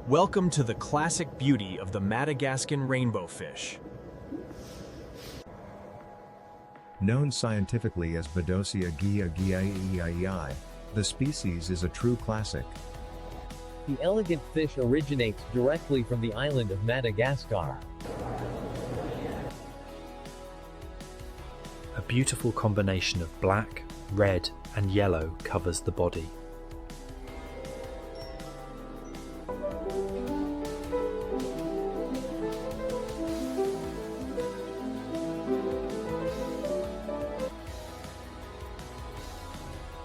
Welcome to the classic beauty of the Madagascan rainbowfish. Known scientifically as Bedosia giagiaei, the species is a true classic. The elegant fish originates directly from the island of Madagascar. A beautiful combination of black, red, and yellow covers the body.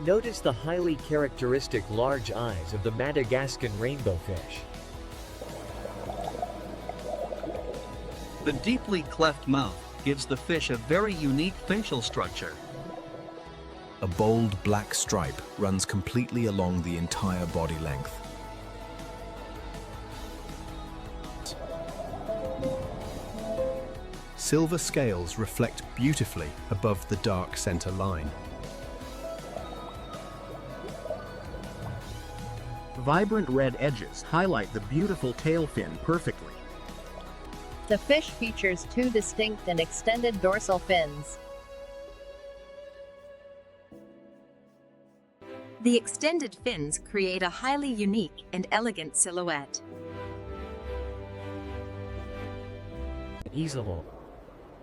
Notice the highly characteristic large eyes of the Madagascan rainbowfish. The deeply cleft mouth gives the fish a very unique facial structure. A bold black stripe runs completely along the entire body length. Silver scales reflect beautifully above the dark center line. Vibrant red edges highlight the beautiful tail fin perfectly. The fish features two distinct and extended dorsal fins. The extended fins create a highly unique and elegant silhouette. Easel.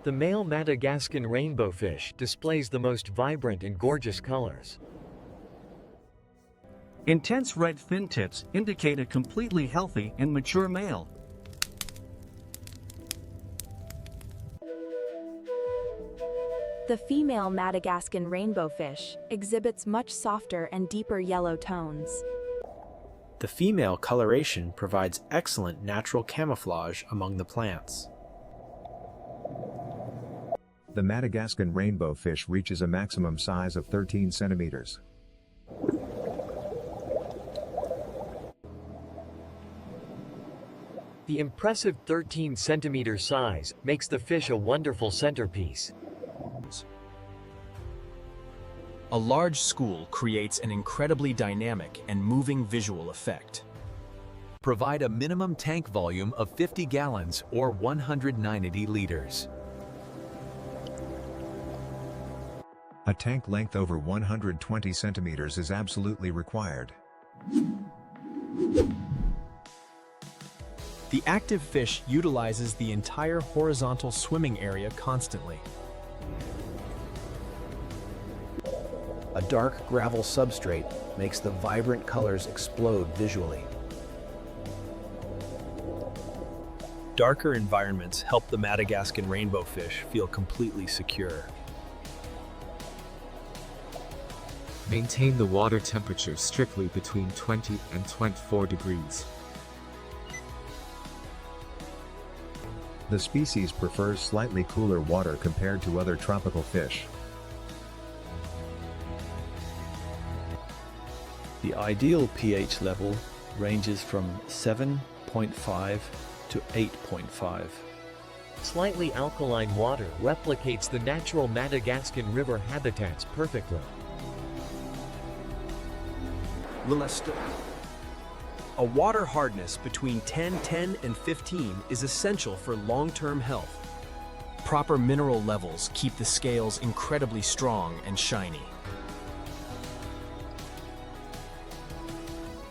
The male Madagascan rainbowfish displays the most vibrant and gorgeous colors. Intense red fin tips indicate a completely healthy and mature male. The female Madagascan rainbowfish exhibits much softer and deeper yellow tones. The female coloration provides excellent natural camouflage among the plants. The Madagascan rainbowfish reaches a maximum size of 13 centimeters. The impressive 13-centimeter size makes the fish a wonderful centerpiece. A large school creates an incredibly dynamic and moving visual effect. Provide a minimum tank volume of 50 gallons or 190 liters. A tank length over 120 centimeters is absolutely required. The active fish utilizes the entire horizontal swimming area constantly. A dark gravel substrate makes the vibrant colors explode visually. Darker environments help the Madagascan rainbowfish feel completely secure. Maintain the water temperature strictly between 20 and 24 degrees. The species prefers slightly cooler water compared to other tropical fish. The ideal pH level ranges from 7.5 to 8.5. Slightly alkaline water replicates the natural Madagascan river habitats perfectly. A water hardness between 10 and 15 is essential for long-term health. Proper mineral levels keep the scales incredibly strong and shiny.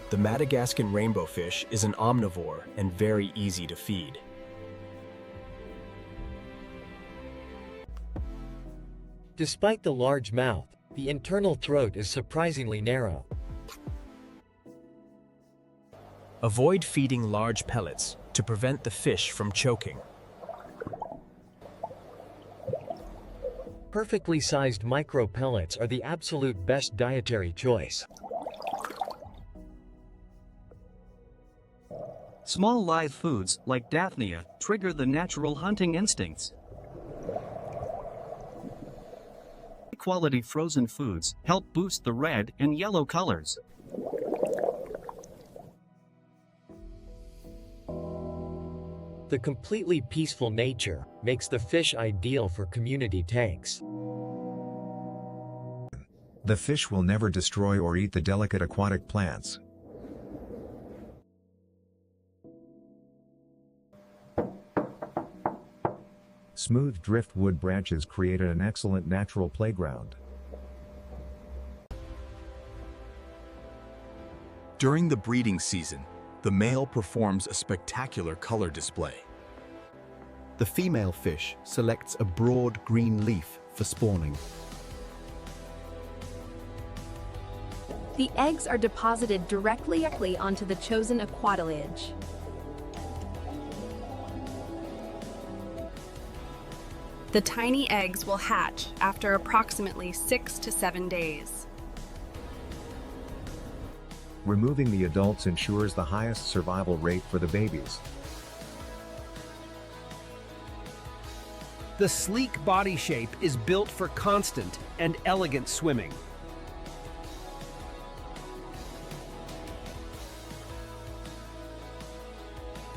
The Madagascan rainbowfish is an omnivore and very easy to feed. Despite the large mouth, the internal throat is surprisingly narrow. Avoid feeding large pellets to prevent the fish from choking. Perfectly sized micro pellets are the absolute best dietary choice. Small live foods like Daphnia trigger the natural hunting instincts. High-quality frozen foods help boost the red and yellow colors. The completely peaceful nature makes the fish ideal for community tanks. The fish will never destroy or eat the delicate aquatic plants. Smooth driftwood branches created an excellent natural playground. During the breeding season, the male performs a spectacular color display. The female fish selects a broad green leaf for spawning. The eggs are deposited directly onto the chosen aquatilage. The tiny eggs will hatch after approximately 6 to 7 days. Removing the adults ensures the highest survival rate for the babies. The sleek body shape is built for constant and elegant swimming.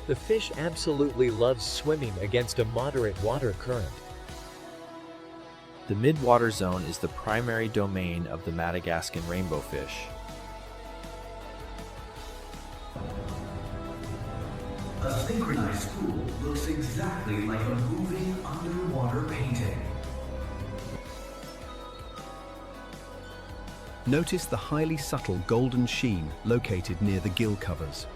The fish absolutely loves swimming against a moderate water current. The midwater zone is the primary domain of the Madagascan rainbowfish. A synchronized pool looks exactly like a moving underwater painting. Notice the highly subtle golden sheen located near the gill covers.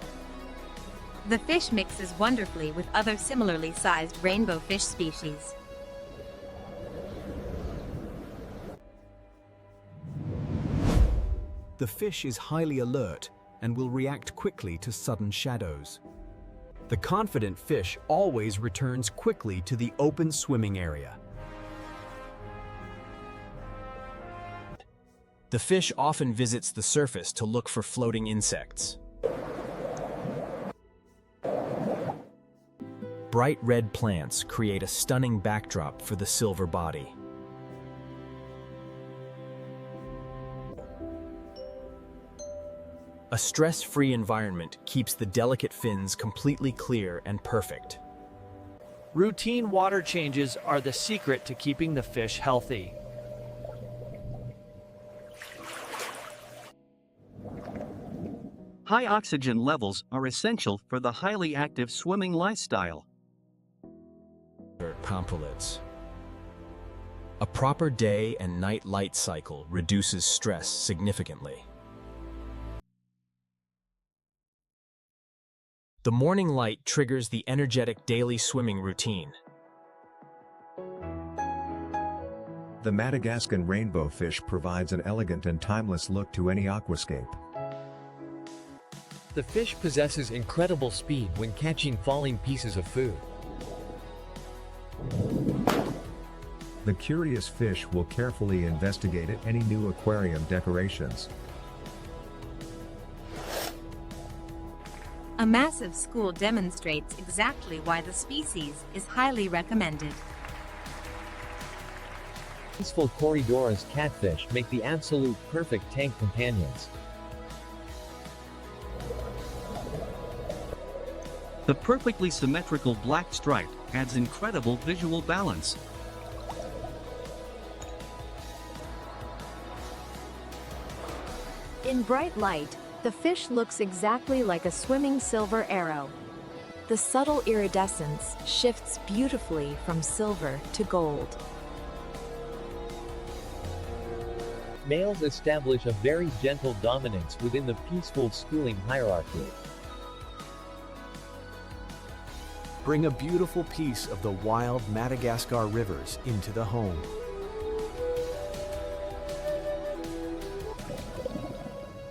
The fish mixes wonderfully with other similarly sized rainbowfish species. The fish is highly alert and will react quickly to sudden shadows. The confident fish always returns quickly to the open swimming area. The fish often visits the surface to look for floating insects. Bright red plants create a stunning backdrop for the silver body. A stress-free environment keeps the delicate fins completely clear and perfect. Routine water changes are the secret to keeping the fish healthy. High oxygen levels are essential for the highly active swimming lifestyle. Pamphulets. A proper day and night light cycle reduces stress significantly. The morning light triggers the energetic daily swimming routine. The Madagascan rainbowfish provides an elegant and timeless look to any aquascape. The fish possesses incredible speed when catching falling pieces of food. The curious fish will carefully investigate any new aquarium decorations. A massive school demonstrates exactly why the species is highly recommended. Peaceful Corydoras catfish make the absolute perfect tank companions. The perfectly symmetrical black stripe adds incredible visual balance. In bright light, the fish looks exactly like a swimming silver arrow. The subtle iridescence shifts beautifully from silver to gold. Males establish a very gentle dominance within the peaceful schooling hierarchy. Bring a beautiful piece of the wild Madagascar rivers into the home.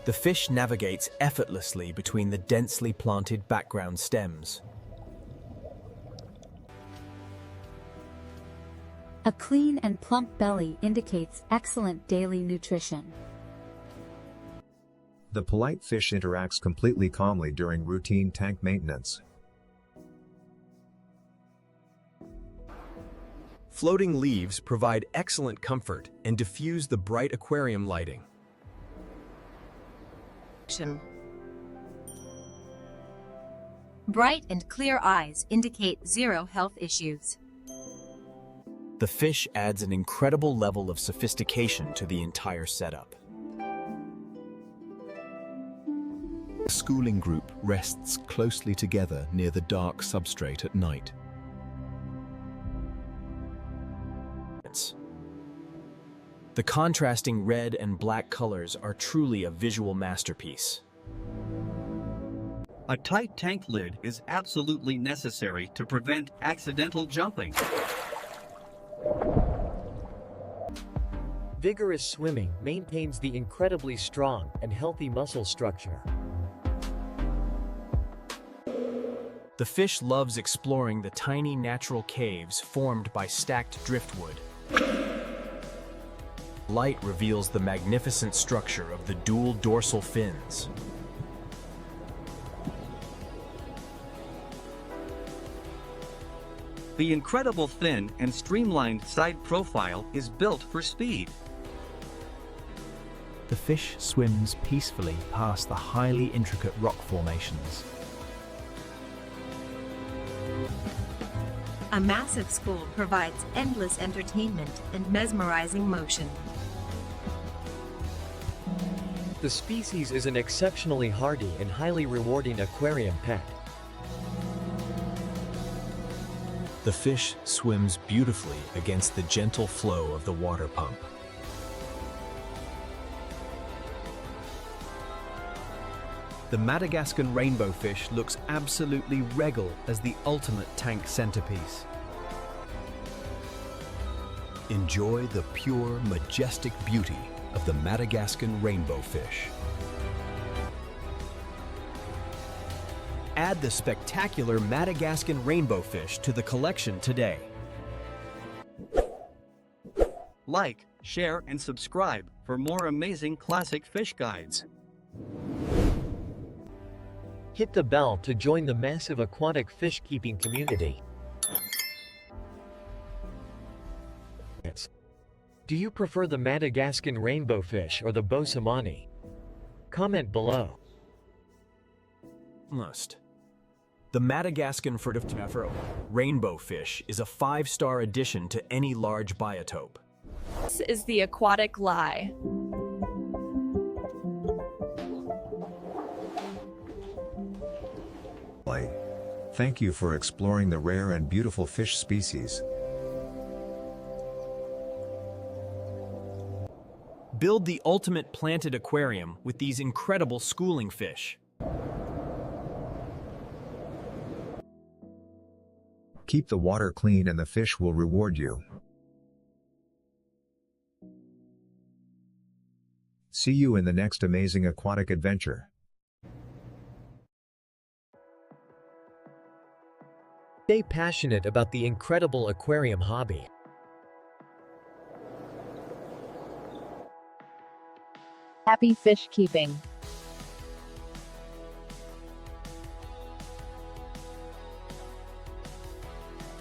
The fish navigates effortlessly between the densely planted background stems. A clean and plump belly indicates excellent daily nutrition. The polite fish interacts completely calmly during routine tank maintenance. Floating leaves provide excellent comfort and diffuse the bright aquarium lighting. Bright and clear eyes indicate zero health issues. The fish adds an incredible level of sophistication to the entire setup. The schooling group rests closely together near the dark substrate at night. The contrasting red and black colors are truly a visual masterpiece. A tight tank lid is absolutely necessary to prevent accidental jumping. Vigorous swimming maintains the incredibly strong and healthy muscle structure. The fish loves exploring the tiny natural caves formed by stacked driftwood. Light reveals the magnificent structure of the dual dorsal fins. The incredible thin and streamlined side profile is built for speed. The fish swims peacefully past the highly intricate rock formations. A massive school provides endless entertainment and mesmerizing motion. The species is an exceptionally hardy and highly rewarding aquarium pet. The fish swims beautifully against the gentle flow of the water pump. The Madagascan rainbowfish looks absolutely regal as the ultimate tank centerpiece. Enjoy the pure, majestic beauty of the Madagascan rainbowfish. Add the spectacular Madagascan rainbowfish to the collection today. Like, share, and subscribe for more amazing classic fish guides. Hit the bell to join the massive aquatic fish keeping community. Do you prefer the Madagascan rainbowfish or the Bosamani? Comment below. The Madagascan rainbowfish is a 5-star addition to any large biotope. This is the aquatic lie. Thank you for exploring the rare and beautiful fish species. Build the ultimate planted aquarium with these incredible schooling fish. Keep the water clean and the fish will reward you. See you in the next amazing aquatic adventure. Stay passionate about the incredible aquarium hobby. Happy fish keeping!